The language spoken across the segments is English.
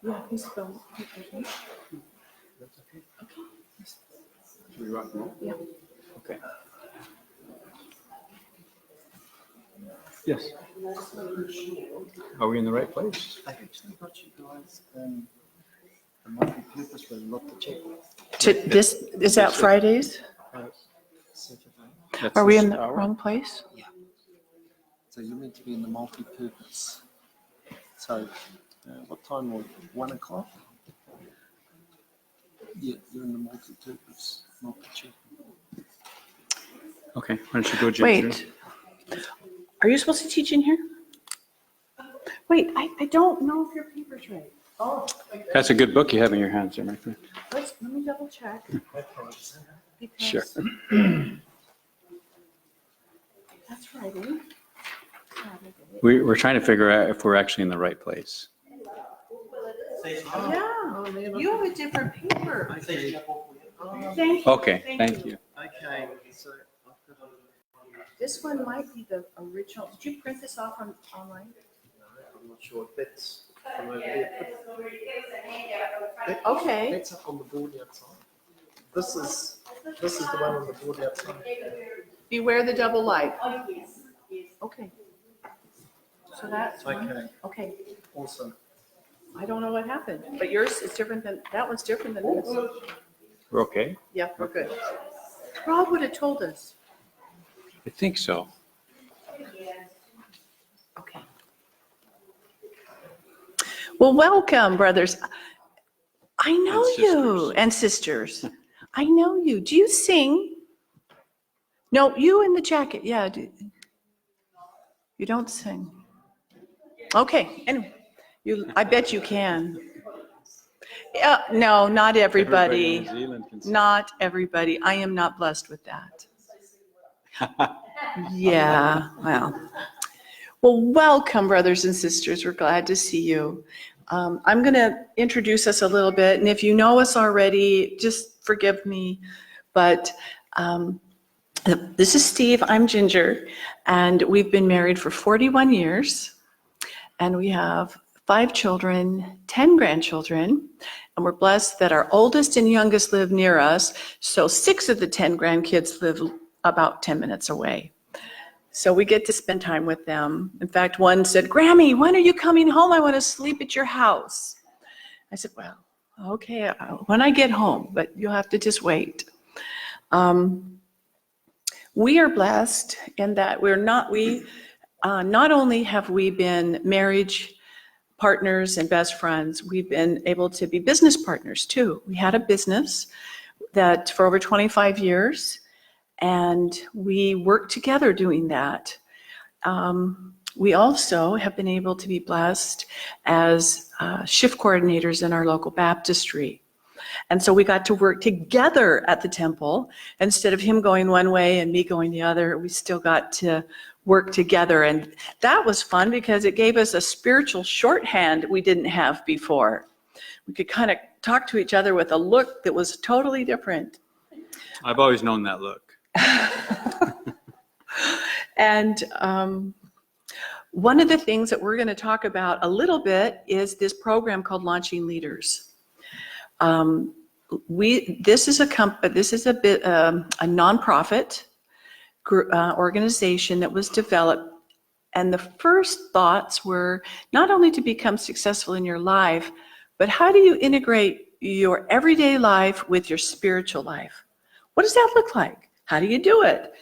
Yeah, he's spelled papers. That's okay. Okay. Should we rock and roll? Yeah. Okay. Yes. Are we in the right place? I actually got you guys a multi-purpose with a lot to check. This is that Fridays? That's Are we this in the hour? wrong place? Yeah. So you're meant to be in the multi-purpose. So what time was 1 o'clock? Yeah, you're in the multi-purpose, multi-check. Okay, why don't you go, Ginger? Wait. Are you supposed to teach in here? Wait, I don't know if your paper's right. Oh. That's a good book you have in your hands there, my friend. Let me double check. Because Sure. that's Friday. We're trying to figure out if we're actually in the right place. Yeah, you have a different paper. Okay. Thank you. Okay, thank you. Okay. So This one might be the original. Did you print this off online? I'm not sure. That's from over there. Okay. That's up on the board outside. This is the one on the board outside. Beware the double life. Okay. So that's one. Okay. Okay. Awesome. I don't know what happened, but yours is different than, that one's different than this. We're okay? Yeah, we're good. Rob would have told us. I think so. Okay. Well, welcome, brothers. I know And you sisters. and sisters. I know you. Do you sing? No, you in the jacket. Yeah. You don't sing. Okay. Anyway, I bet you can. Yeah. No, not everybody. in New Zealand can sing. Not everybody. I am not blessed with that. Yeah. Well, welcome, brothers and sisters. We're glad to see you. I'm going to introduce us a little bit, and if you know us already, just forgive me. But this is Steve. I'm Ginger, and we've been married for 41 years, and we have 5 children, 10 grandchildren, and we're blessed that our oldest and youngest live near us. So 6 of the 10 grandkids live about 10 minutes away. So we get to spend time with them. In fact, one said, "Grammy, when are you coming home? I want to sleep at your house." I said, "Well, okay, when I get home, but you'll have to just wait." We are blessed in that not only have we been marriage partners and best friends, we've been able to be business partners too. We had a business that for over 25 years, and we worked together doing that. We also have been able to be blessed as shift coordinators in our local baptistry. And so we got to work together at the temple. Instead of him going one way and me going the other, we still got to work together. And that was fun because it gave us a spiritual shorthand we didn't have before. We could kind of talk to each other with a look that was totally different. I've always known that look. And one of the things that we're going to talk about a little bit is this program called Launching Leaders. This is a nonprofit organization that was developed, and the first thoughts were not only to become successful in your life, but how do you integrate your everyday life with your spiritual life? What does that look like? How do you do it?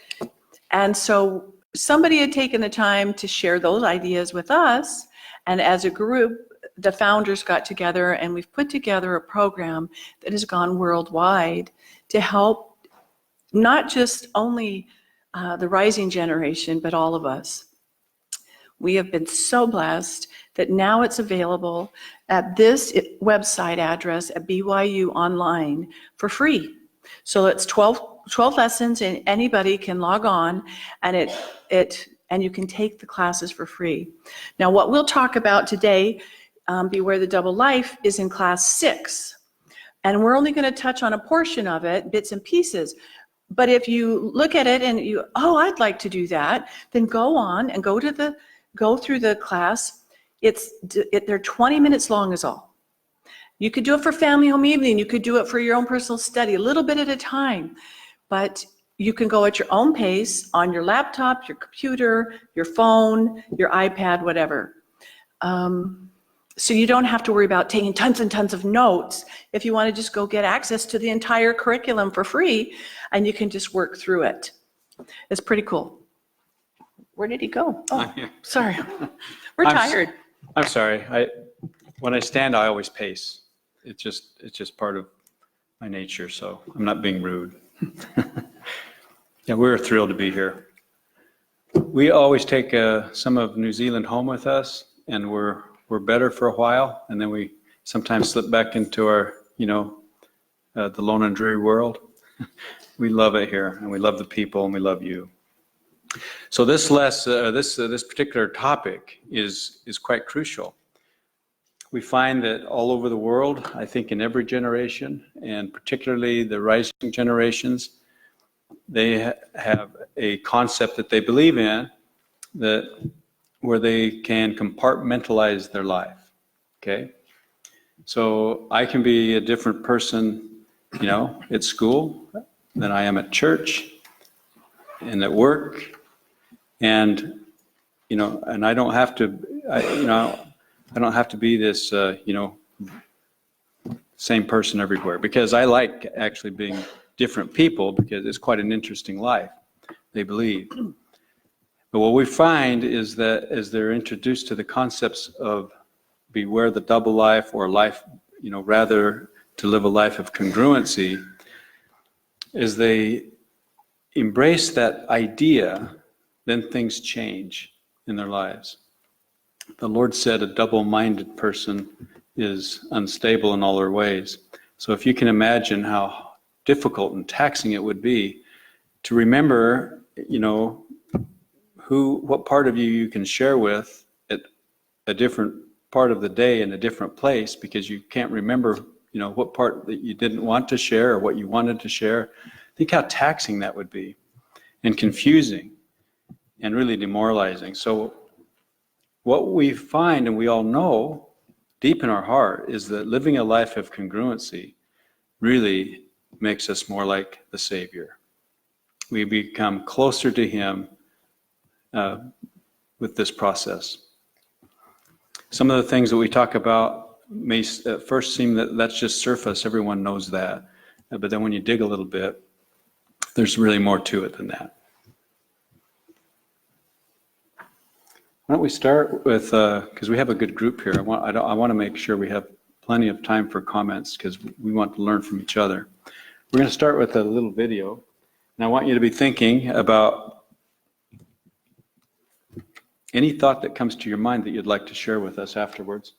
And so somebody had taken the time to share those ideas with us, and as a group, the founders got together and we've put together a program that has gone worldwide to help not just only the rising generation, but all of us. We have been so blessed that now it's available at this website address at BYU Online for free. So it's 12 lessons, and anybody can log on, and you can take the classes for free. Now, what we'll talk about today, Beware the Double Life, is in class 6. And we're only going to touch on a portion of it, bits and pieces. But if you look at it and I'd like to do that, then go on and go through the class. They're 20 minutes long is all. You could do it for family home evening. You could do it for your own personal study, a little bit at a time. But you can go at your own pace on your laptop, your computer, your phone, your iPad, whatever. So you don't have to worry about taking tons and tons of notes if you want to just go get access to the entire curriculum for free, and you can just work through it. It's pretty cool. Where did he go? Oh, sorry. We're tired. I'm sorry. When I stand, I always pace. It's just part of my nature, so I'm not being rude. Yeah, we're thrilled to be here. We always take some of New Zealand home with us, and we're better for a while, and then we sometimes slip back into our, the lone and dreary world. We love it here, and we love the people, and we love you. So this particular topic is quite crucial. We find that all over the world, I think in every generation, and particularly the rising generations, they have a concept that they believe in where they can compartmentalize their life. Okay? So I can be a different person, at school than I am at church and at work. And, and I don't have to, I don't have to be this, same person everywhere, because I like actually being different people, because it's quite an interesting life, they believe. But what we find is that as they're introduced to the concepts of beware the double life, or life, rather to live a life of congruency, as they embrace that idea, then things change in their lives. The Lord said a double-minded person is unstable in all their ways. So if you can imagine how difficult and taxing it would be to remember, what part of you can share with at a different part of the day in a different place, because you can't remember, what part that you didn't want to share or what you wanted to share. Think how taxing that would be, and confusing, and really demoralizing. So what we find, and we all know deep in our heart, is that living a life of congruency really makes us more like the Savior. We become closer to Him with this process. Some of the things that we talk about may at first seem that that's just surface. Everyone knows that. But then when you dig a little bit, there's really more to it than that. Why don't we start with, because we have a good group here. I want to make sure we have plenty of time for comments, because we want to learn from each other. We're going to start with a little video, and I want you to be thinking about any thought that comes to your mind that you'd like to share with us afterwards.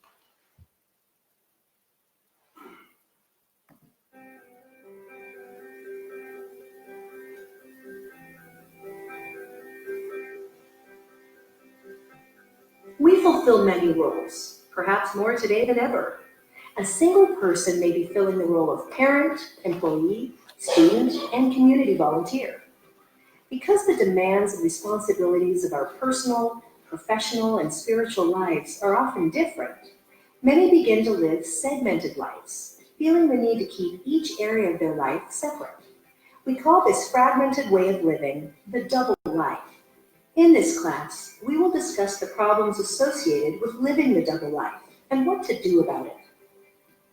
We fulfill many roles, perhaps more today than ever. A single person may be filling the role of parent, employee, student, and community volunteer. Because the demands and responsibilities of our personal, professional, and spiritual lives are often different, many begin to live segmented lives, feeling the need to keep each area of their life separate. We call this fragmented way of living the double life. In this class, we will discuss the problems associated with living the double life and what to do about it.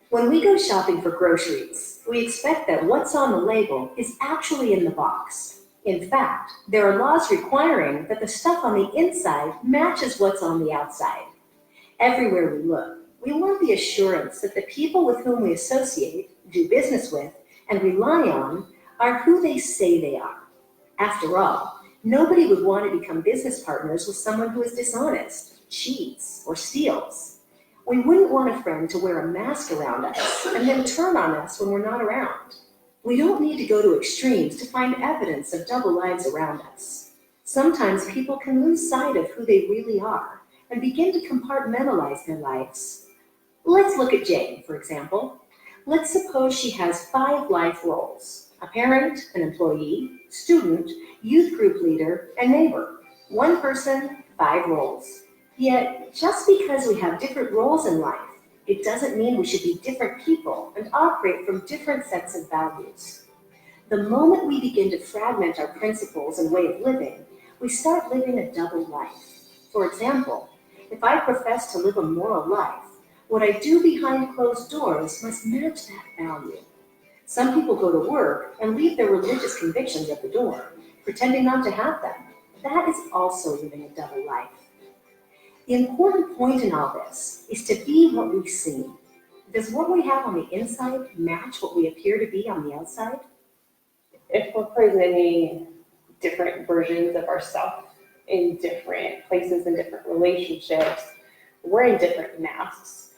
When we go shopping for groceries, we expect that what's on the label is actually in the box. In fact, there are laws requiring that the stuff on the inside matches what's on the outside. Everywhere we look, we want the assurance that the people with whom we associate, do business with, and rely on are who they say they are. After all, nobody would want to become business partners with someone who is dishonest, cheats, or steals. We wouldn't want a friend to wear a mask around us and then turn on us when we're not around. We don't need to go to extremes to find evidence of double lives around us. Sometimes people can lose sight of who they really are and begin to compartmentalize their lives. Let's look at Jane, for example. Let's suppose she has 5 life roles: a parent, an employee, student, youth group leader, and neighbor. One person, 5 roles. Yet, just because we have different roles in life It doesn't mean we should be different people and operate from different sets of values. The moment we begin to fragment our principles and way of living, we start living a double life. For example, if I profess to live a moral life, what I do behind closed doors must match that value. Some people go to work and leave their religious convictions at the door, pretending not to have them. That is also living a double life. The important point in all this is to be what we seem. Does what we have on the inside match what we appear to be on the outside? If we're presenting different versions of ourselves in different places and different relationships, we're in different masks.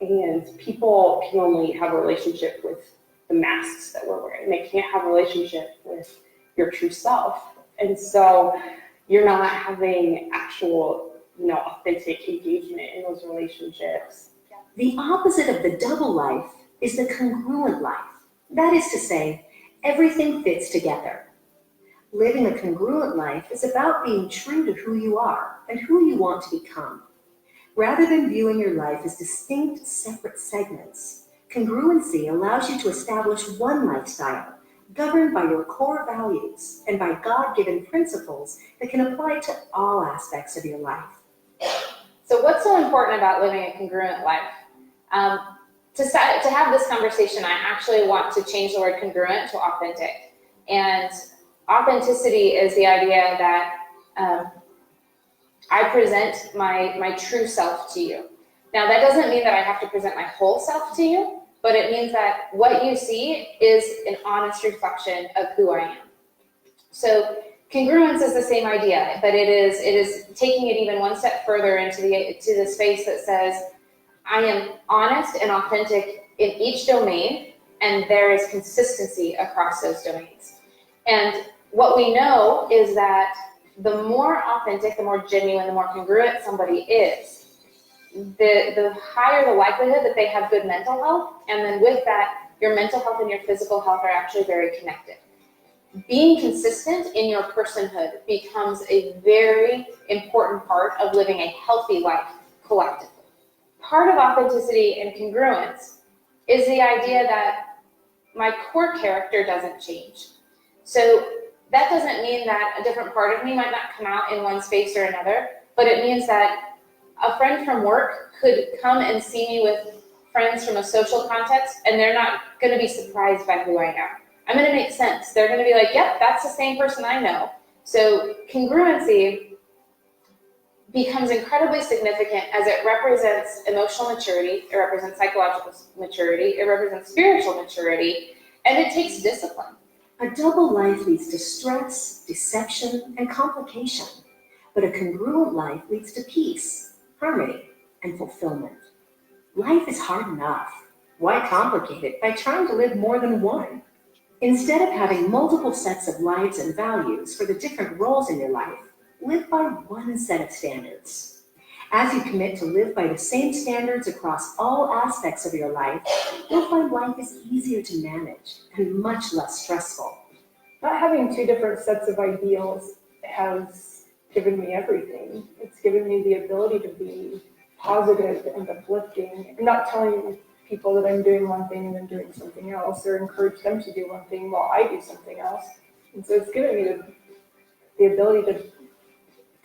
And people can only have a relationship with the masks that we're wearing. They can't have a relationship with your true self. And so you're not having actual, authentic engagement in those relationships. The opposite of the double life is the congruent life. That is to say, everything fits together. Living a congruent life is about being true to who you are and who you want to become. Rather than viewing your life as distinct, separate segments, congruency allows you to establish one lifestyle, governed by your core values and by God-given principles that can apply to all aspects of your life. So what's so important about living a congruent life? To have this conversation, I actually want to change the word congruent to authentic. And authenticity is the idea that I present my true self to you. Now, that doesn't mean that I have to present my whole self to you, but it means that what you see is an honest reflection of who I am. So congruence is the same idea, but it is taking it even one step further into the space that says, I am honest and authentic in each domain, and there is consistency across those domains. And what we know is that the more authentic, the more genuine, the more congruent somebody is, the higher the likelihood that they have good mental health, and then with that, your mental health and your physical health are actually very connected. Being consistent in your personhood becomes a very important part of living a healthy life collectively. Part of authenticity and congruence is the idea that my core character doesn't change. So that doesn't mean that a different part of me might not come out in one space or another, but it means that a friend from work could come and see me with friends from a social context, and they're not going to be surprised by who I am. I'm going to make sense. They're going to be like, yep, that's the same person I know. So congruency becomes incredibly significant as it represents emotional maturity, it represents psychological maturity, it represents spiritual maturity, and it takes discipline. A double life leads to stress, deception, and complication, but a congruent life leads to peace, harmony, and fulfillment. Life is hard enough. Why complicate it by trying to live more than one? Instead of having multiple sets of lives and values for the different roles in your life, live by one set of standards. As you commit to live by the same standards across all aspects of your life, you'll find life is easier to manage and much less stressful. Not having two different sets of ideals has given me everything. It's given me the ability to be positive and uplifting, and not telling people that I'm doing one thing and then doing something else, or encourage them to do one thing while I do something else. And so it's given me the ability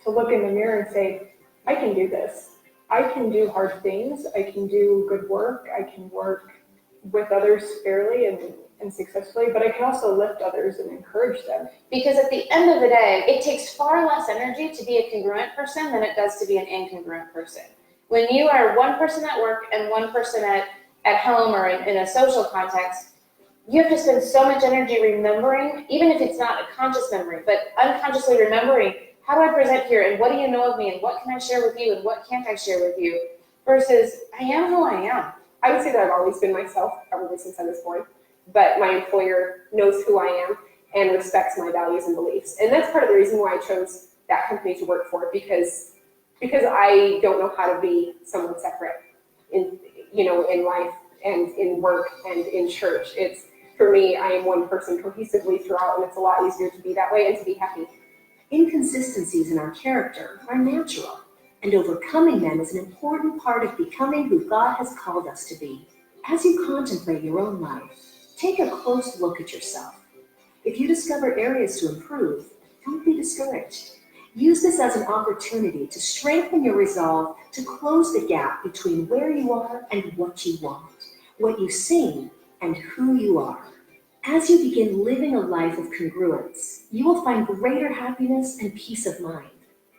to look in the mirror and say, I can do this. I can do hard things. I can do good work. I can work with others fairly and successfully, but I can also lift others and encourage them. Because at the end of the day, it takes far less energy to be a congruent person than it does to be an incongruent person. When you are one person at work and one person at home or in a social context, you have to spend so much energy remembering, even if it's not a conscious memory, but unconsciously remembering, how do I present here, and what do you know of me, and what can I share with you, and what can't I share with you, versus I am who I am. I would say that I've always been myself, probably since I was born, but my employer knows who I am and respects my values and beliefs. And that's part of the reason why I chose that company to work for, because I don't know how to be someone separate in life and in work and in church. It's, for me, I am one person cohesively throughout, and it's a lot easier to be that way and to be happy. Inconsistencies in our character are natural. And overcoming them is an important part of becoming who God has called us to be. As you contemplate your own life, take a close look at yourself. If you discover areas to improve, don't be discouraged. Use this as an opportunity to strengthen your resolve to close the gap between where you are and what you want, what you seem and who you are. As you begin living a life of congruence, you will find greater happiness and peace of mind.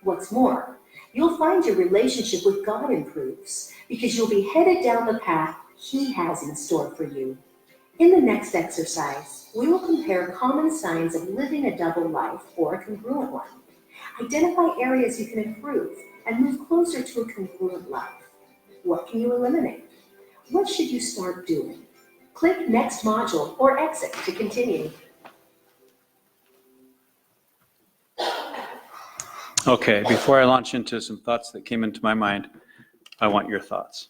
What's more, you'll find your relationship with God improves because you'll be headed down the path He has in store for you. In the next exercise, we will compare common signs of living a double life or a congruent one. Identify areas you can improve and move closer to a congruent life. What can you eliminate? What should you start doing? Click Next Module or Exit to continue. Okay, before I launch into some thoughts that came into my mind, I want your thoughts.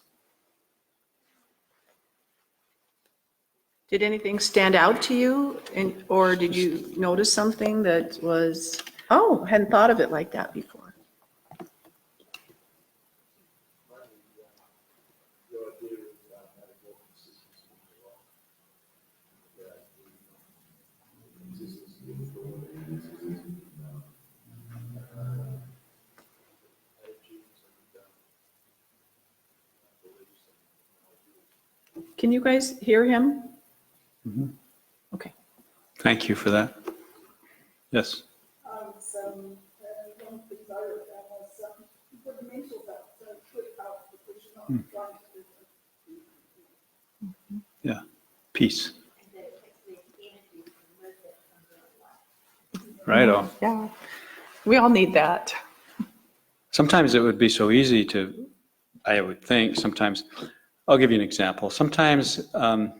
Did anything stand out to you, or did you notice something that was, oh, hadn't thought of it like that before? Can you guys hear him? Mhm. Okay. Thank you for that. Yes. One thing I wrote down was put the mental health, don't put out because you're not trying to do it. Yeah. Peace. Righto. Yeah. We all need that. Sometimes it would be so easy to, I would think, sometimes, I'll give you an example. Sometimes, when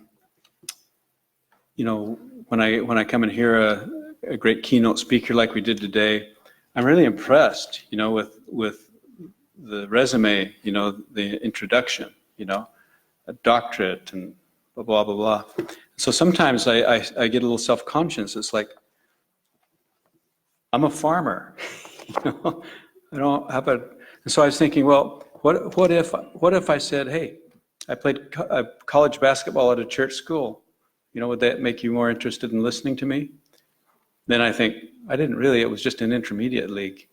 I come and hear a great keynote speaker like we did today, I'm really impressed, with the resume, the introduction, a doctorate and blah, blah, blah, blah. So sometimes I get a little self-conscious. It's like, I'm a farmer, I don't have and so I was thinking, well, what if I said, hey, I played college basketball at a church school, would that make you more interested in listening to me? Then I think, I didn't really, it was just an intermediate league.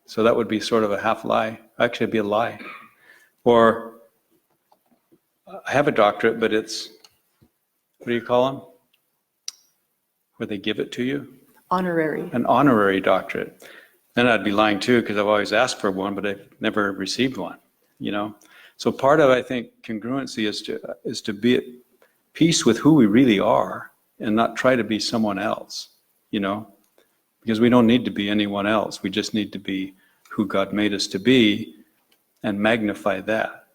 So that would be sort of a half lie, actually it'd be a lie. Or I have a doctorate, but it's, what do you call them? Where they give it to you? Honorary. An honorary doctorate. Then I'd be lying too, because I've always asked for one, but I've never received one, So part of, I think, congruency is to be at peace with who we really are and not try to be someone else, because we don't need to be anyone else. We just need to be who God made us to be and magnify that.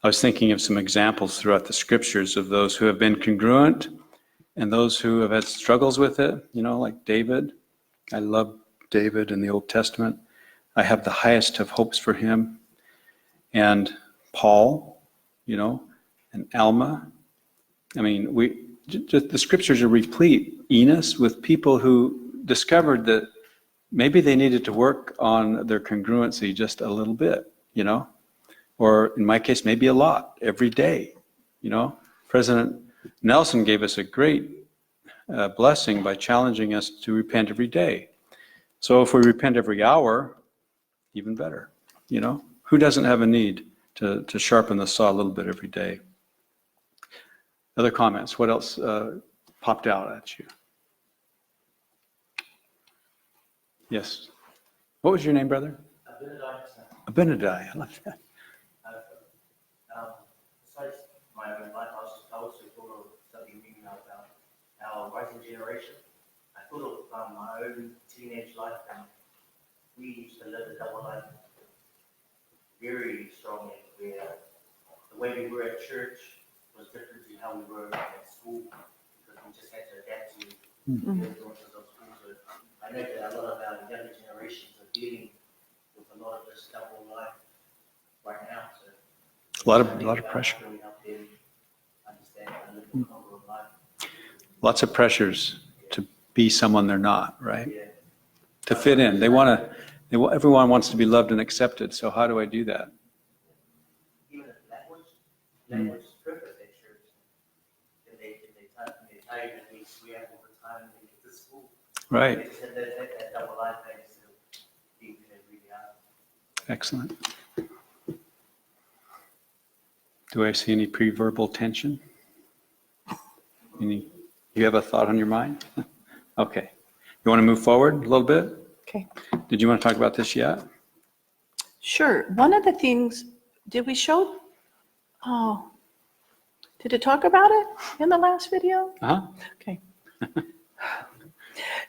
I was thinking of some examples throughout the scriptures of those who have been congruent and those who have had struggles with it, like David. I love David in the Old Testament. I have the highest of hopes for him. And Paul, and Alma. I mean, the scriptures are replete, Enos, with people who discovered that maybe they needed to work on their congruency just a little bit, or in my case, maybe a lot every day, President Nelson gave us a great blessing by challenging us to repent every day. So if we repent every hour, even better, Who doesn't have a need to sharpen the saw a little bit every day? Other comments? What else popped out at you? Yes. What was your name, brother? Abinadi. I love that. Besides my own life, I also thought of something reading about our rising generation. I thought of my own teenage life, and we used to live a double life very strongly, where the way we were at church was different to how we were at school, because we just had to adapt to the influences of school. So I know that a lot of our younger generations are dealing with a lot of this double life right now. So A lot of pressure. really help them understand and live a congruent life. Lots of pressures to be someone they're not, right? Yeah. To fit in. They want Everyone wants to be loved and accepted, so how do I do that? Even if language is perfect at church. If they tell you that we have overtime when they get to school. Right. They said that double life thing is to be really out. Excellent. Do I see any pre-verbal tension? You have a thought on your mind? Okay. You want to move forward a little bit? Okay. Did you want to talk about this yet? Sure. One of the things, did we show? Oh, did it talk about it in the last video? Uh-huh. Okay.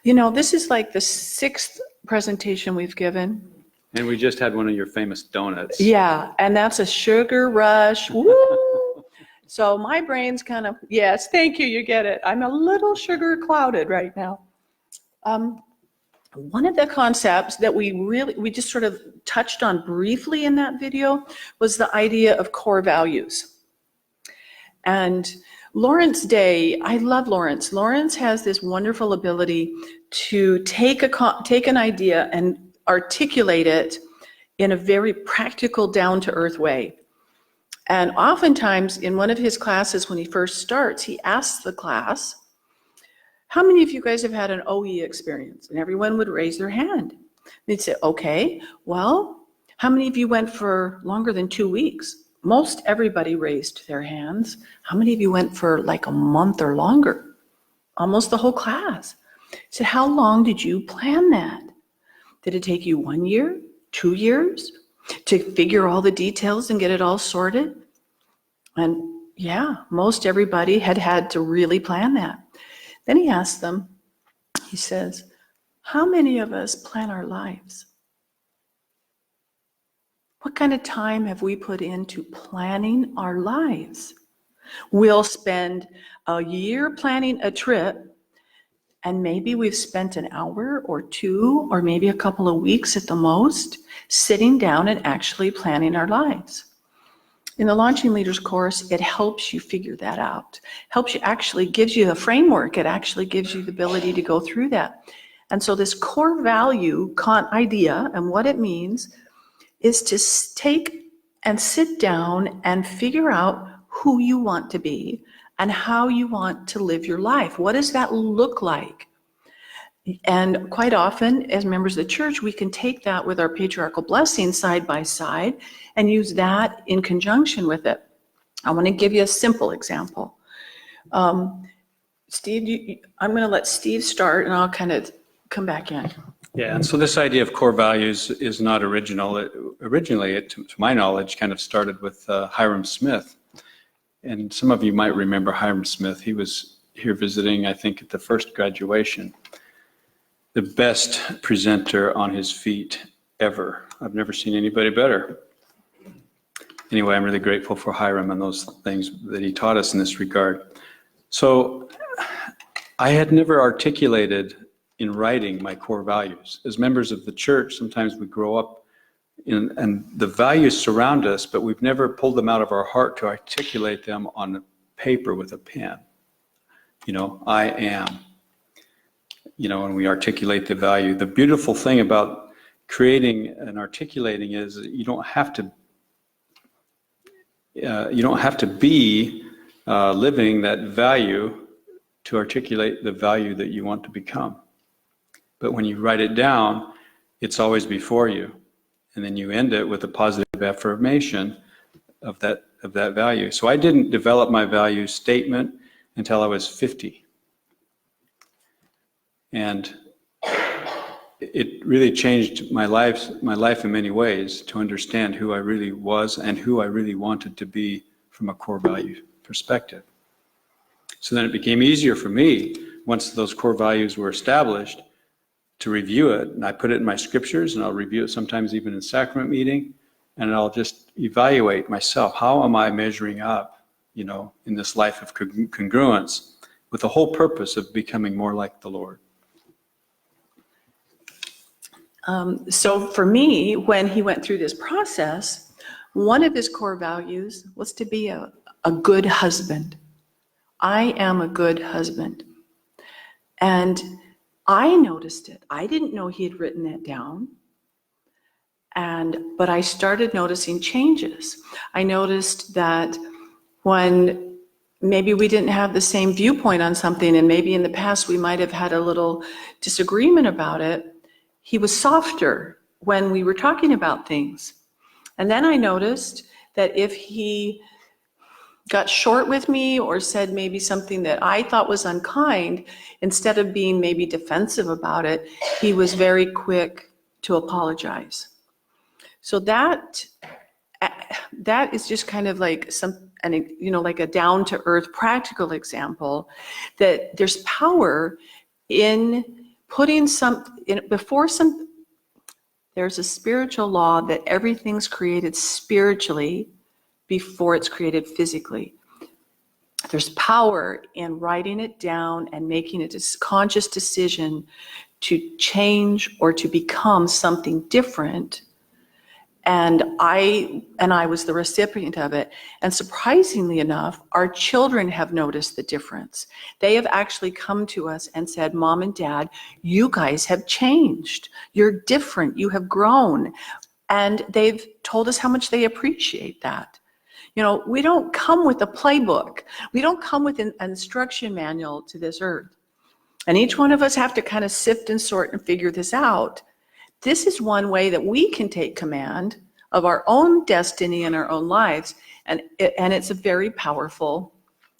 You know, this is like the 6th presentation we've given. And we just had one of your famous donuts. Yeah, and that's a sugar rush. Woo! So my brain's kind of, yes, thank you, you get it. I'm a little sugar clouded right now. One of the concepts that we just sort of touched on briefly in that video was the idea of core values. And Lawrence Day, I love Lawrence. Lawrence has this wonderful ability to take an idea and articulate it in a very practical, down-to-earth way. And oftentimes in one of his classes when he first starts, he asks the class, how many of you guys have had an OE experience? And everyone would raise their hand. They'd say, okay, well, how many of you went for longer than 2 weeks? Most everybody raised their hands. How many of you went for like a month or longer? Almost the whole class. He said, how long did you plan that? Did it take you 1 year, 2 years to figure all the details and get it all sorted? And yeah, most everybody had to really plan that. Then he asked them, he says, how many of us plan our lives? What kind of time have we put into planning our lives? We'll spend a year planning a trip, and maybe we've spent an hour or 2, or maybe a couple of weeks at the most, sitting down and actually planning our lives. In the Launching Leaders course, it helps you figure that out. Helps you, actually gives you a framework. It actually gives you the ability to go through that. And so this core value idea and what it means is to take and sit down and figure out who you want to be and how you want to live your life. What does that look like? And quite often, as members of the church, we can take that with our patriarchal blessing side by side and use that in conjunction with it. I want to give you a simple example. Steve, I'm going to let Steve start and I'll kind of come back in. Yeah, and so this idea of core values is not original. Originally, to my knowledge, kind of started with Hiram Smith. And some of you might remember Hiram Smith. He was here visiting, I think, at the first graduation. The best presenter on his feet ever. I've never seen anybody better. Anyway, I'm really grateful for Hiram and those things that he taught us in this regard. So I had never articulated in writing my core values. As members of the church, sometimes we grow up and the values surround us, but we've never pulled them out of our heart to articulate them on paper with a pen. You know, I am. You know, when we articulate the value. The beautiful thing about creating and articulating is you don't have to be living that value to articulate the value that you want to become. But when you write it down, it's always before you. And then you end it with a positive affirmation of that value. So I didn't develop my value statement until I was 50. And it really changed my life in many ways to understand who I really was and who I really wanted to be from a core value perspective. So then it became easier for me, once those core values were established, to review it. And I put it in my scriptures, and I'll review it sometimes even in sacrament meeting, and I'll just evaluate myself. How am I measuring up, you know, in this life of congruence with the whole purpose of becoming more like the Lord? So for me, when he went through this process, one of his core values was to be a good husband. I am a good husband. And I noticed it. I didn't know he had written that down. But I started noticing changes. I noticed that when maybe we didn't have the same viewpoint on something, and maybe in the past we might have had a little disagreement about it, he was softer when we were talking about things. And then I noticed that if he got short with me or said maybe something that I thought was unkind, instead of being maybe defensive about it, he was very quick to apologize. So that is just kind of like like a down to earth practical example that there's power in putting there's a spiritual law that everything's created spiritually before it's created physically. There's power in writing it down and making a conscious decision to change or to become something different. And I was the recipient of it. And surprisingly enough, our children have noticed the difference. They have actually come to us and said, Mom and Dad, you guys have changed. You're different. You have grown. And they've told us how much they appreciate that. You know, we don't come with a playbook. We don't come with an instruction manual to this earth. And each one of us have to kind of sift and sort and figure this out. This is one way that we can take command of our own destiny and our own lives. And it's a very powerful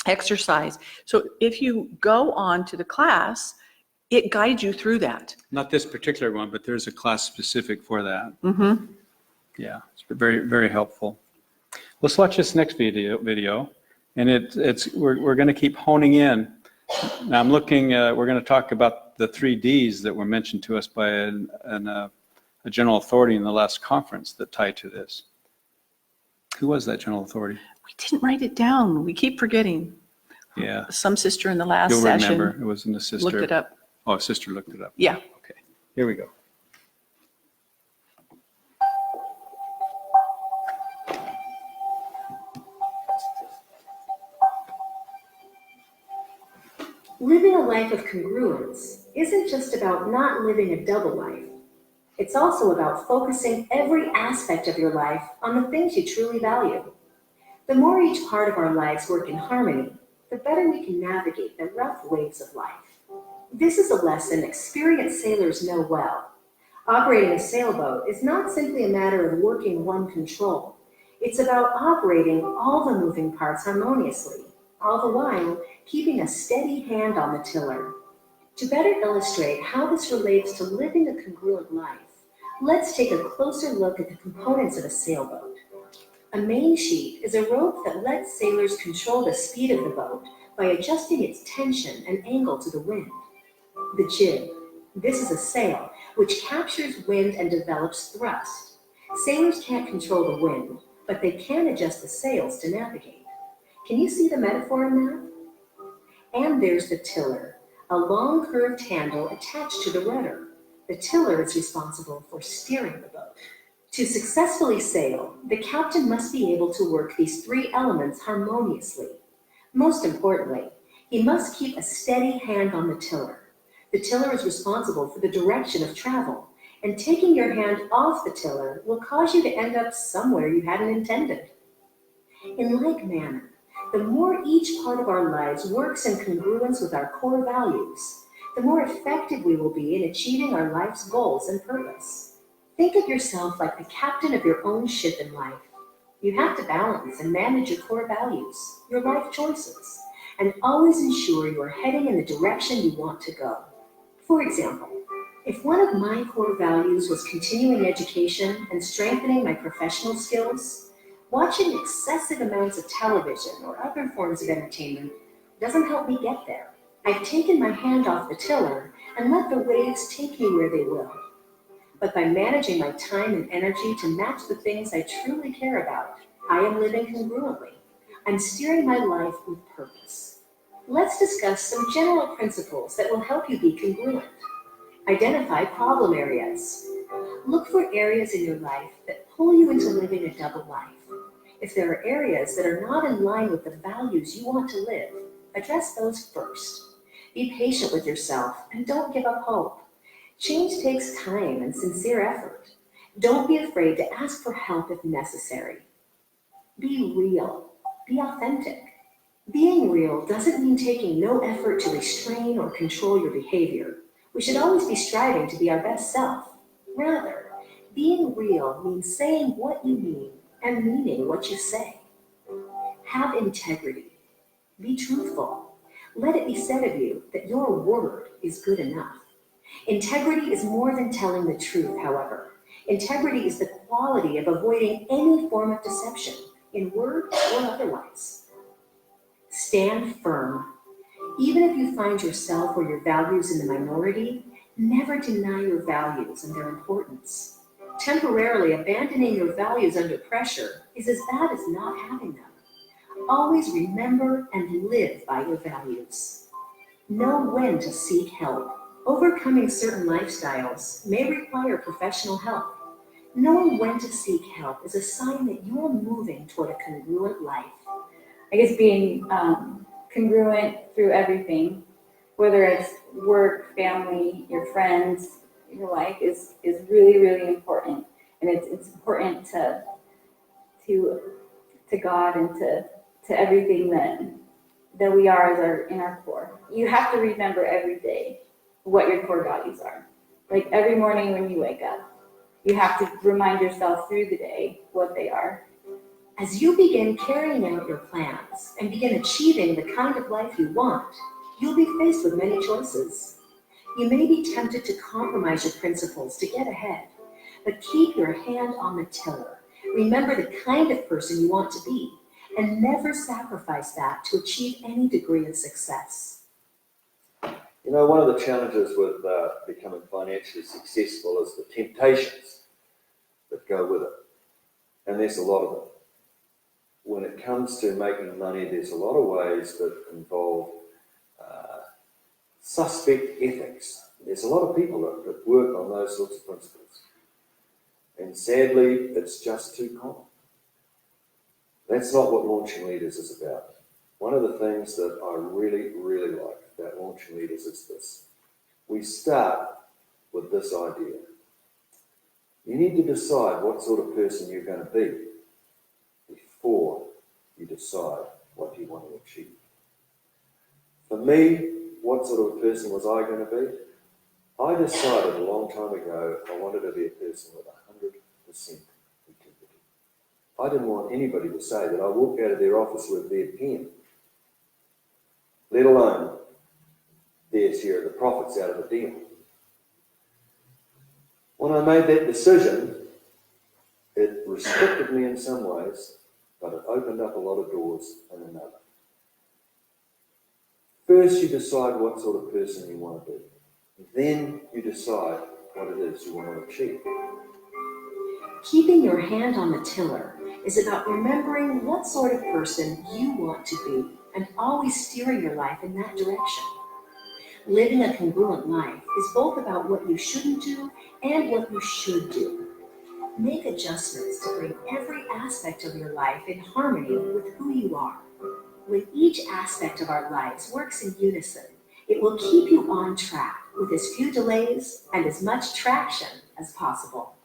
exercise. So if you go on to the class, it guides you through that. Not this particular one, but there's a class specific for that. Mm-hmm. Yeah, it's very, very helpful. Let's watch this next video, and we're going to keep honing in. Now I'm looking. We're going to talk about the 3 Ds that were mentioned to us by a general authority in the last conference that tie to this. Who was that general authority? We didn't write it down. We keep forgetting. Yeah. Some sister in the last You'll session remember. It wasn't a sister. looked it up. Oh, a sister looked it up. Yeah. Okay. Here we go. Living a life of congruence isn't just about not living a double life. It's also about focusing every aspect of your life on the things you truly value. The more each part of our lives work in harmony, the better we can navigate the rough waves of life. This is a lesson experienced sailors know well. Operating a sailboat is not simply a matter of working one control. It's about operating all the moving parts harmoniously, all the while keeping a steady hand on the tiller. To better illustrate how this relates to living a congruent life, let's take a closer look at the components of a sailboat. A main sheet is a rope that lets sailors control the speed of the boat by adjusting its tension and angle to the wind. The jib. This is a sail which captures wind and develops thrust. Sailors can't control the wind, but they can adjust the sails to navigate. Can you see the metaphor in that? And there's the tiller, a long curved handle attached to the rudder. The tiller is responsible for steering the boat. To successfully sail, the captain must be able to work these 3 elements harmoniously. Most importantly, he must keep a steady hand on the tiller. The tiller is responsible for the direction of travel, and taking your hand off the tiller will cause you to end up somewhere you hadn't intended. In like manner, the more each part of our lives works in congruence with our core values, the more effective we will be in achieving our life's goals and purpose. Think of yourself like the captain of your own ship in life. You have to balance and manage your core values, your life choices, and always ensure you are heading in the direction you want to go. For example, if one of my core values was continuing education and strengthening my professional skills, watching excessive amounts of television or other forms of entertainment doesn't help me get there. I've taken my hand off the tiller and let the waves take me where they will. But by managing my time and energy to match the things I truly care about, I am living congruently. I'm steering my life with purpose. Let's discuss some general principles that will help you be congruent. Identify problem areas. Look for areas in your life that pull you into living a double life. If there are areas that are not in line with the values you want to live, address those first. Be patient with yourself and don't give up hope. Change takes time and sincere effort. Don't be afraid to ask for help if necessary. Be real. Be authentic. Being real doesn't mean taking no effort to restrain or control your behavior. We should always be striving to be our best self. Rather, being real means saying what you mean and meaning what you say. Have integrity. Be truthful. Let it be said of you that your word is good enough. Integrity is more than telling the truth, however. Integrity is the quality of avoiding any form of deception, in word or otherwise. Stand firm. Even if you find yourself or your values in the minority, never deny your values and their importance. Temporarily abandoning your values under pressure is as bad as not having them. Always remember and live by your values. Know when to seek help. Overcoming certain lifestyles may require professional help. Knowing when to seek help is a sign that you're moving toward a congruent life. I guess being congruent through everything, whether it's work, family, your friends, your life is really, really important. And it's important to God and to everything that we are as in our core. You have to remember every day what your core values are. Like every morning when you wake up, you have to remind yourself through the day what they are. As you begin carrying out your plans and begin achieving the kind of life you want, you'll be faced with many choices. You may be tempted to compromise your principles to get ahead, but keep your hand on the tiller. Remember the kind of person you want to be, and never sacrifice that to achieve any degree of success. You know, one of the challenges with becoming financially successful is the temptations that go with it. And there's a lot of them. When it comes to making money, there's a lot of ways that involve suspect ethics. There's a lot of people that work on those sorts of principles. And sadly, it's just too common. That's not what Launching Leaders is about. One of the things that I really, really like about Launching Leaders is this. We start with this idea. You need to decide what sort of person you're going to be before you decide what you want to achieve. For me, what sort of a person was I going to be? I decided a long time ago I wanted to be a person with 100% integrity. I didn't want anybody to say that I walked out of their office with their pen, let alone their share of the profits out of the deal. When I made that decision, it restricted me in some ways, but it opened up a lot of doors in another. First, you decide what sort of person you want to be. Then you decide what it is you want to achieve. Keeping your hand on the tiller is about remembering what sort of person you want to be and always steering your life in that direction. Living a congruent life is both about what you shouldn't do and what you should do. Make adjustments to bring every aspect of your life in harmony with who you are. When each aspect of our lives works in unison, it will keep you on track with as few delays and as much traction as possible.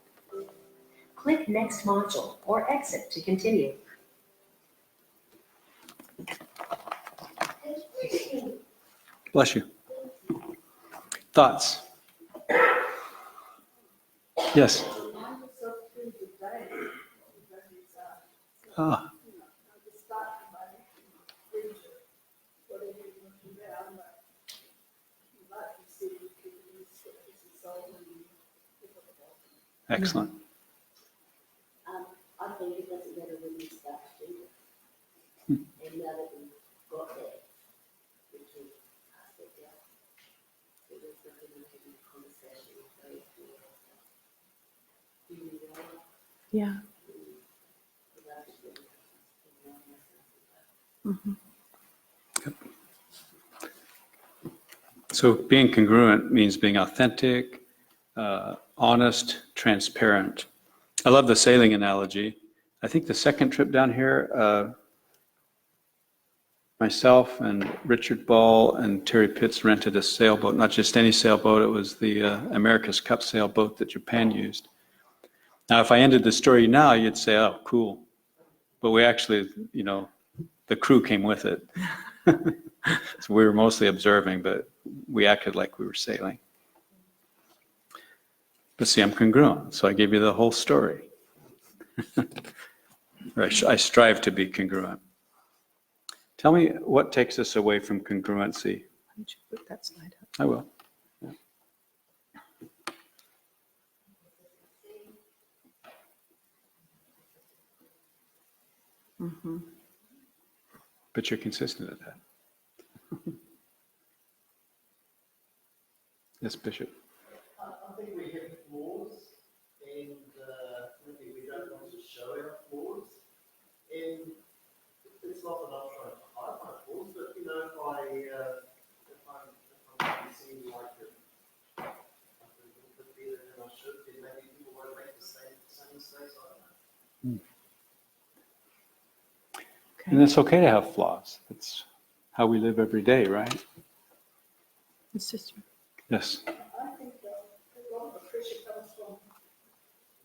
Click Next Module or Exit to continue. Bless you. Thoughts? Yes. Ah. Excellent. I think it doesn't matter when you start to do it. And now that we've got that, we can pass it down. So there's nothing we can have a conversation with those who are doing well. Yeah. Mm-hmm. So being congruent means being authentic, honest, transparent. I love the sailing analogy. I think the second trip down here, myself and Richard Ball and Terry Pitts rented a sailboat, not just any sailboat, it was the America's Cup sailboat that Japan used. Now, if I ended the story now, you'd say, oh, cool. But we actually, the crew came with it. So we were mostly observing, but we acted like we were sailing. But see, I'm congruent, so I gave you the whole story. Or I strive to be congruent. Tell me what takes us away from congruency. Why don't you put that slide up? I will. Mm-hmm. But you're consistent at that. Yes, Bishop. I think we have flaws, and I think we don't want to show our flaws. And it's not that I'm trying to hide my flaws, but if I'm seeing like I'm a little bit better than I should, then maybe people won't make the same mistakes. I don't know. And it's okay to have flaws. It's how we live every day, right? Sister. Yes. I think a lot of the pressure comes from,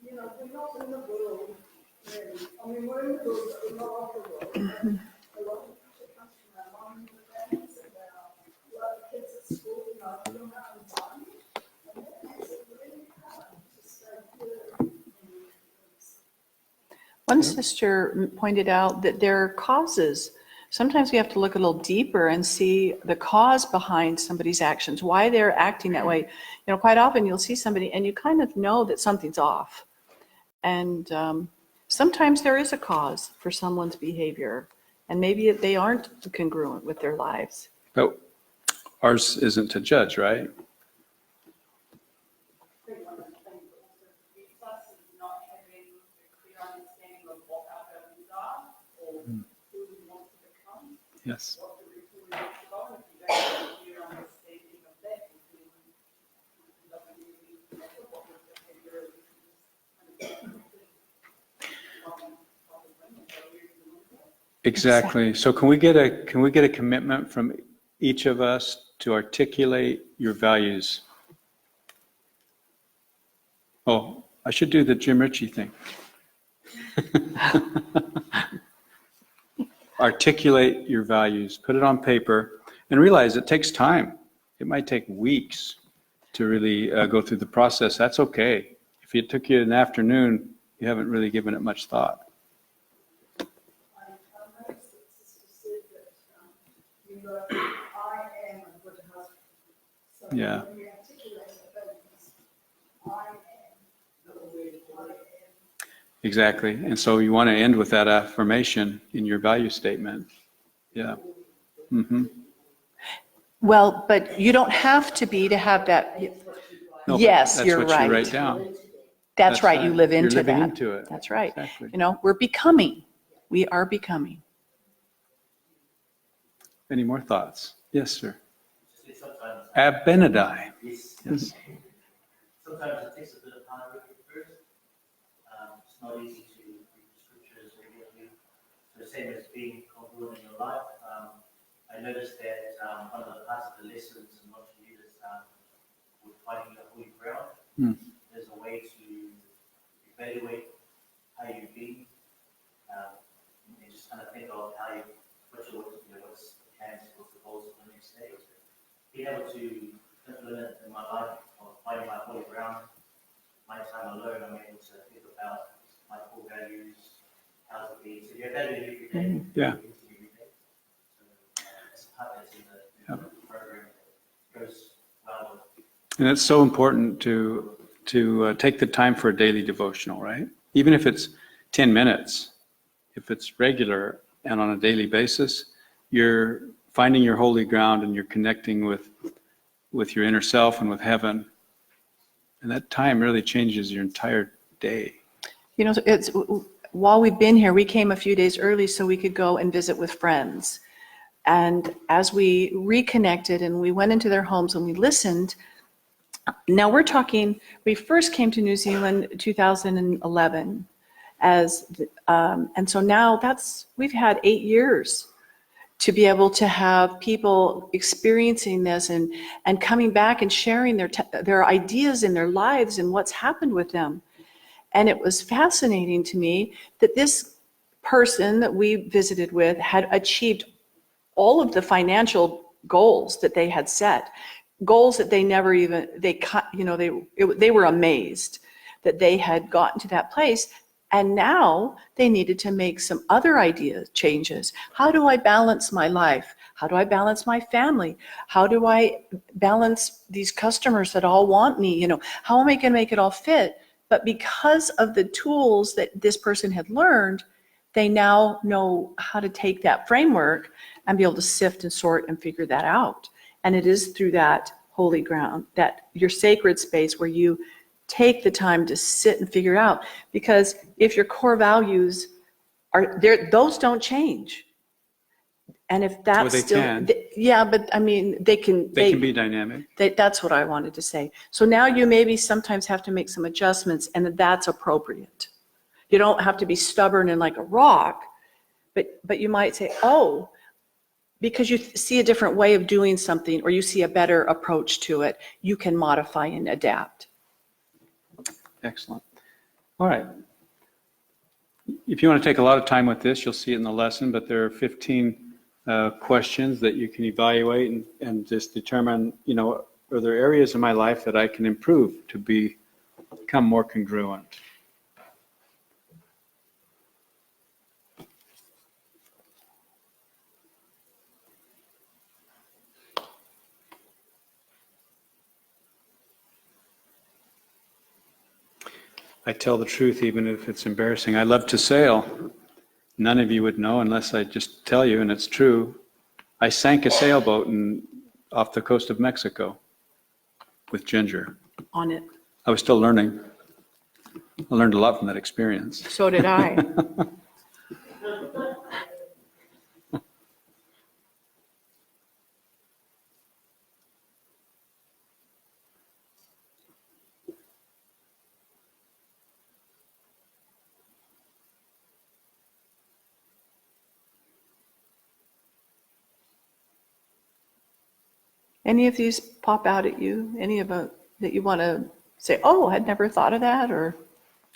we're not in the world, really. I mean, we're in the world, but we're not of the world. And a lot of the pressure comes from our mom and the parents and our kids at school, from our environment. And that makes it really hard to stay good. One sister pointed out that there are causes. Sometimes we have to look a little deeper and see the cause behind somebody's actions, why they're acting that way. Quite often you'll see somebody and you kind of know that something's off. And sometimes there is a cause for someone's behavior, and maybe they aren't congruent with their lives. But ours isn't to judge, right? Yes. Exactly. So can we get a commitment from each of us to articulate your values? Oh, I should do the Jim Ritchie thing. Articulate your values, put it on paper, and realize it takes time. It might take weeks to really go through the process. That's okay. If it took you an afternoon, you haven't really given it much thought. I noticed that Sister said that, I am a good husband. So Yeah. when we articulate our values, I am the word I am. Exactly. And so you want to end with that affirmation in your value statement. Yeah. Mm-hmm. Well, but you don't have to have that. No, but Yes, that's you're what right. you write down. That's right. You live into You're living that. into it. That's right. Exactly. We're becoming. We are becoming. Any more thoughts? Yes, sir. Sometimes, Abinadi. yes. Yes. Sometimes it takes a bit of hard work at first. It's not easy to read the scriptures immediately. So same as being congruent in your life. I noticed that one of the parts of the lessons and what you did is with finding the holy ground. There's a way to evaluate how you've been and just kind of think of what's the plans, what's the goals for the next stage. Being able to implement in my life of finding my holy ground, my time alone, I'm able to think about my core values, how's it been. So you evaluate every day. Yeah. So it's a part that's in the program that goes well with. And it's so important to take the time for a daily devotional, right? Even if it's 10 minutes, if it's regular and on a daily basis, you're finding your holy ground and you're connecting with your inner self and with heaven. And that time really changes your entire day. It's while we've been here, we came a few days early so we could go and visit with friends. And as we reconnected and we went into their homes and we listened, now we're talking, we first came to New Zealand 2011 and so now we've had 8 years to be able to have people experiencing this and coming back and sharing their ideas in their lives and what's happened with them. And it was fascinating to me that this person that we visited with had achieved all of the financial goals that they had set, goals that they never even, they were amazed that they had gotten to that place. And now they needed to make some other idea changes. How do I balance my life? How do I balance my family? How do I balance these customers that all want me? How am I going to make it all fit? But because of the tools that this person had learned, they now know how to take that framework and be able to sift and sort and figure that out. And it is through that holy ground, that your sacred space where you take the time to sit and figure it out. Because if your core values are there, those don't change. And if that's Well, they still, can. yeah, but I mean, they can be dynamic. That's what I wanted to say. So now you maybe sometimes have to make some adjustments, and that's appropriate. You don't have to be stubborn and like a rock, but you might say, oh, because you see a different way of doing something, or you see a better approach to it, you can modify and adapt. Excellent. All right. If you want to take a lot of time with this, you'll see it in the lesson, but there are 15 questions that you can evaluate and just determine, are there areas in my life that I can improve to become more congruent? I tell the truth even if it's embarrassing. I love to sail. None of you would know unless I just tell you, and it's true. I sank a sailboat off the coast of Mexico with Ginger. On it. I was still learning. I learned a lot from that experience. So did I. Any of these pop out at you? Any of them that you want to say, oh, I'd never thought of that, or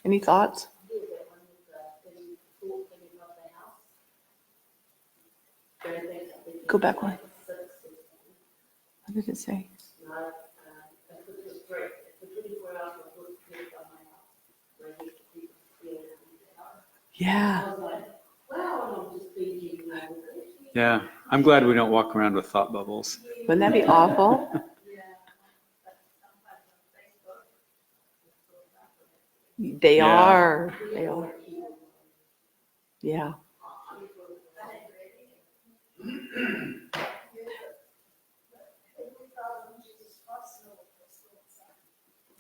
any thoughts? Do that one with the thought thinking of the house. Don't think something- Go back one. What did it say? No, if it was great, if the 24 hours was good, created by my house, where I used to be in the house. Yeah. I was like, wow, and I'm just thinking, Yeah, I'm glad we don't walk around with thought bubbles. Wouldn't that be awful? They Yeah. are. They are. Yeah.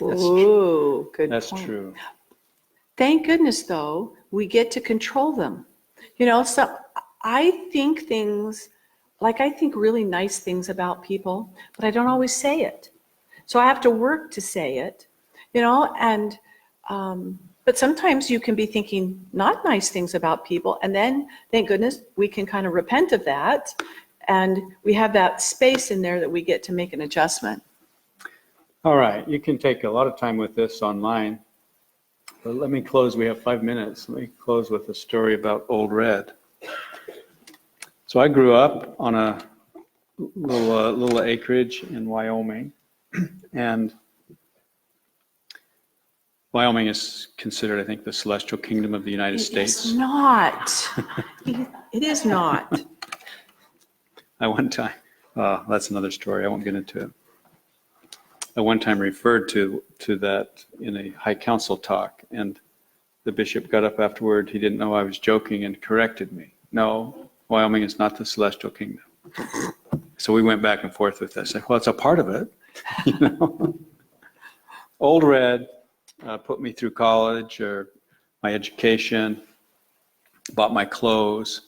Ooh, good That's point. true. Thank goodness, though, we get to control them. So I think I think really nice things about people, but I don't always say it. So I have to work to say it, and, but sometimes you can be thinking not nice things about people, and then, thank goodness, we can kind of repent of that, and we have that space in there that we get to make an adjustment. All right, you can take a lot of time with this online, but let me close. We have 5 minutes. Let me close with a story about Old Red. So I grew up on a little acreage in Wyoming, and Wyoming is considered, I think, the celestial kingdom of the United States. It's not. It is not. I one time, that's another story. I won't get into it. I one time referred to that in a high council talk, and the bishop got up afterward. He didn't know I was joking and corrected me. No, Wyoming is not the celestial kingdom. So we went back and forth with this. Like, well, it's a part of it. Old Red put me through college or my education, bought my clothes.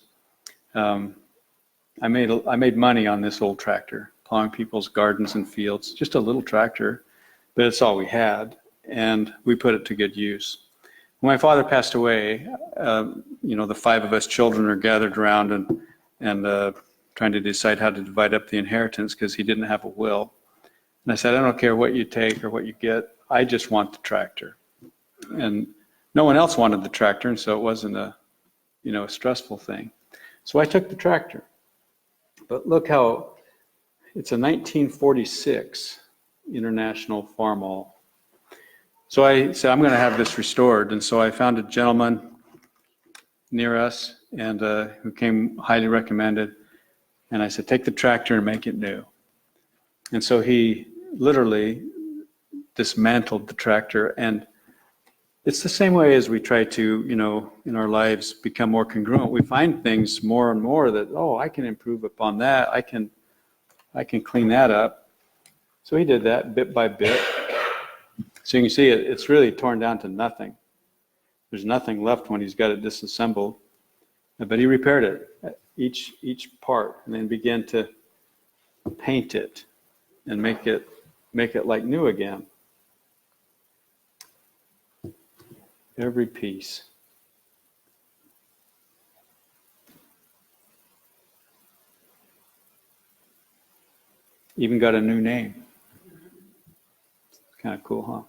I made money on this old tractor, plowing people's gardens and fields. Just a little tractor, but it's all we had, and we put it to good use. When my father passed away, the 5 of us children are gathered around and trying to decide how to divide up the inheritance because he didn't have a will. And I said, I don't care what you take or what you get. I just want the tractor. And no one else wanted the tractor, and so it wasn't a stressful thing. So I took the tractor. But look how it's a 1946 International Farmall. So I said, I'm going to have this restored. And so I found a gentleman near us and who came highly recommended. And I said, take the tractor and make it new. And so he literally dismantled the tractor. And it's the same way as we try to, in our lives become more congruent. We find things more and more that, I can improve upon that. I can clean that up. So he did that bit by bit. So you can see it's really torn down to nothing. There's nothing left when he's got it disassembled. But he repaired it, each part, and then began to paint it and make it like new again. Every piece. Even got a new name. It's kind of cool, huh?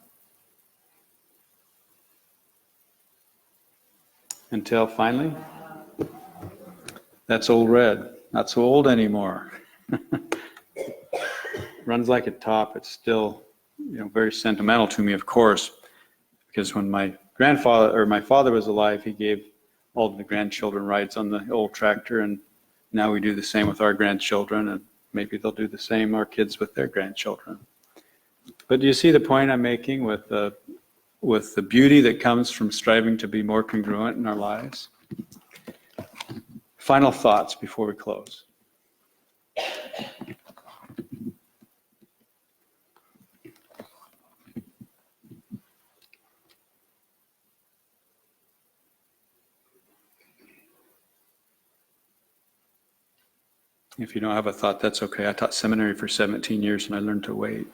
Until finally, that's old red. Not so old anymore. Runs like a top. It's still, very sentimental to me, of course, because when my father was alive, he gave all of the grandchildren rides on the old tractor, and now we do the same with our grandchildren, and maybe they'll do the same, our kids, with their grandchildren. But do you see the point I'm making with the beauty that comes from striving to be more congruent in our lives? Final thoughts before we close. If you don't have a thought, that's okay. I taught seminary for 17 years and I learned to wait.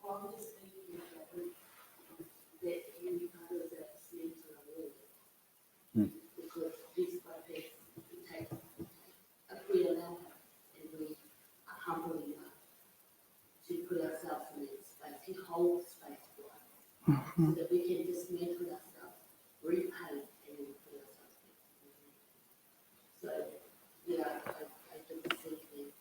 Well, I'm just thinking that you kind of that seems to have because piece by piece, we take a clear level and we are humble enough to put ourselves in that space, to hold space for us, so that we can dismantle ourselves, repaint, and then put ourselves back. So, I just think that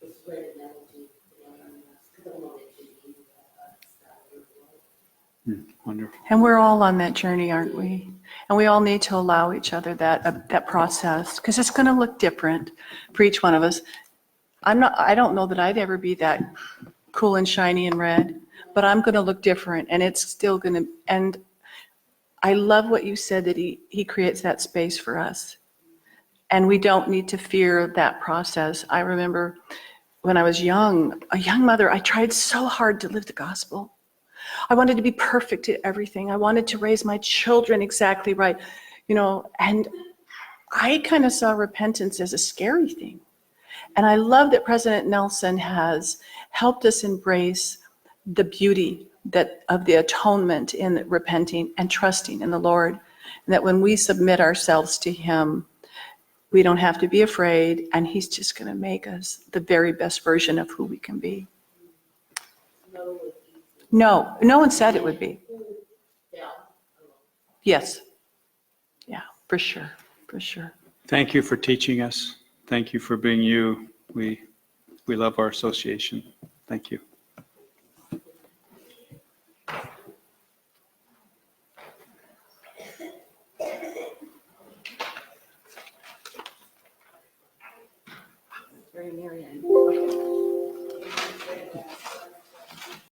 it's a great analogy for our own lives, because I'm not actually in that style. Wonderful. And we're all on that journey, aren't we? And we all need to allow each other that process, because it's going to look different for each one of us. I don't know that I'd ever be that cool and shiny and red, but I'm going to look different, and it's still going to. And I love what you said, that he creates that space for us, and we don't need to fear that process. I remember when I was a young mother, I tried so hard to live the gospel. I wanted to be perfect at everything. I wanted to raise my children exactly right, and I kind of saw repentance as a scary thing. And I love that President Nelson has helped us embrace the beauty of the atonement in repenting and trusting in the Lord. And that when we submit ourselves to Him, we don't have to be afraid, and He's just going to make us the very best version of who we can be. No one said it would be. Yes. Yeah, for sure. Thank you for teaching us. Thank you for being you. We love our association. Thank you. Very Marianne.